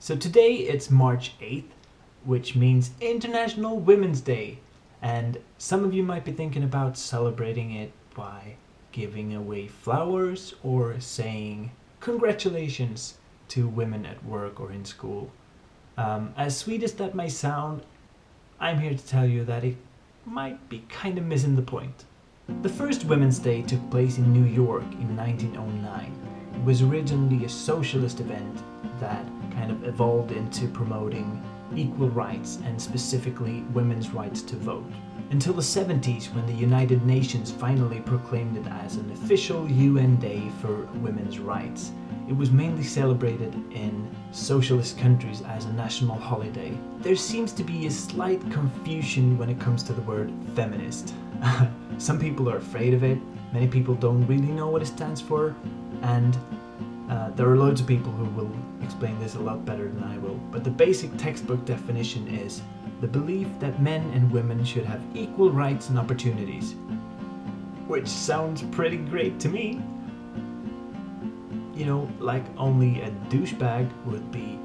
So today it's March 8th, which means International Women's Day. And some of you might be thinking about celebrating it by giving away flowers or saying congratulations to women at work or in school. As sweet as that may sound, I'm here to tell you that it might be kind of missing the point. The first Women's Day took place in New York in 1909. It was originally a socialist event that kind of evolved into promoting equal rights and specifically women's rights to vote. Until the 70s, when the United Nations finally proclaimed it as an official UN Day for women's rights. It was mainly celebrated in socialist countries as a national holiday. There seems to be a slight confusion when it comes to the word feminist. Some people are afraid of it, many people don't really know what it stands for, and there are loads of people who will explain this a lot better than I will. But the basic textbook definition is the belief that men and women should have equal rights and opportunities. Which sounds pretty great to me. You know, like only a douchebag would be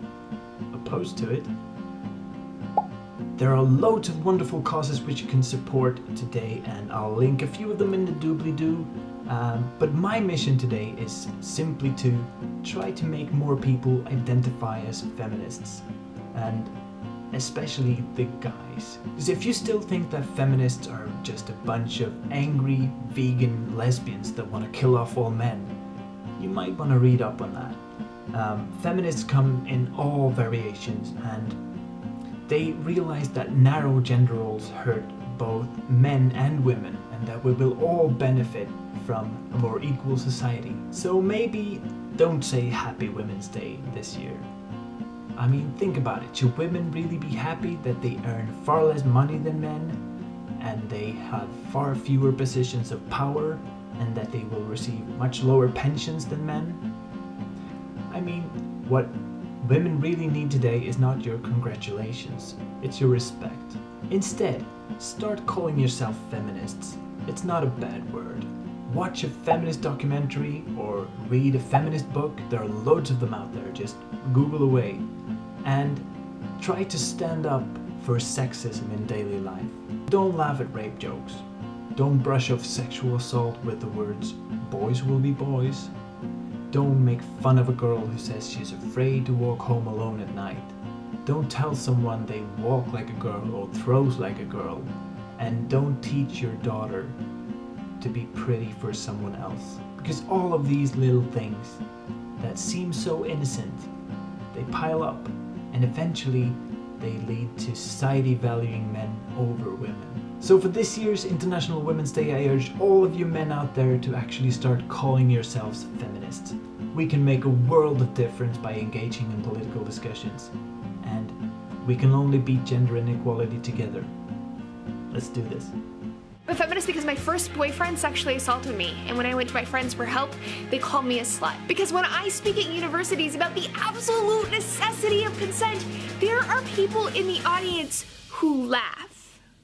opposed to it. There are loads of wonderful causes which you can support today, and I'll link a few of them in the doobly-doo. But my mission today is simply to try to make more people identify as feminists, and especially the guys. Because if you still think that feminists are just a bunch of angry vegan lesbians that want to kill off all men, you might want to read up on that. Feminists come in all variations, and they realize that narrow gender roles hurt both men and women, and that we will all benefit from a more equal society. So maybe don't say Happy Women's Day this year. I mean, think about it. Should women really be happy that they earn far less money than men, and they have far fewer positions of power, and that they will receive much lower pensions than men? I mean, what women really need today is not your congratulations, it's your respect. Instead, start calling yourself feminists. It's not a bad word. Watch a feminist documentary or read a feminist book. There are loads of them out there, just Google away. And try to stand up for sexism in daily life. Don't laugh at rape jokes. Don't brush off sexual assault with the words, boys will be boys. Don't make fun of a girl who says she's afraid to walk home alone at night. Don't tell someone they walk like a girl or throws like a girl. And don't teach your daughter to be pretty for someone else. Because all of these little things that seem so innocent, they pile up, and eventually they lead to society valuing men over women. So for this year's International Women's Day, I urge all of you men out there to actually start calling yourselves feminists. We can make a world of difference by engaging in political discussions, and we can only beat gender inequality together. Let's do this. I'm a feminist because my first boyfriend sexually assaulted me, and when I went to my friends for help, they called me a slut. Because when I speak at universities about the absolute necessity of consent, there are people in the audience who laugh.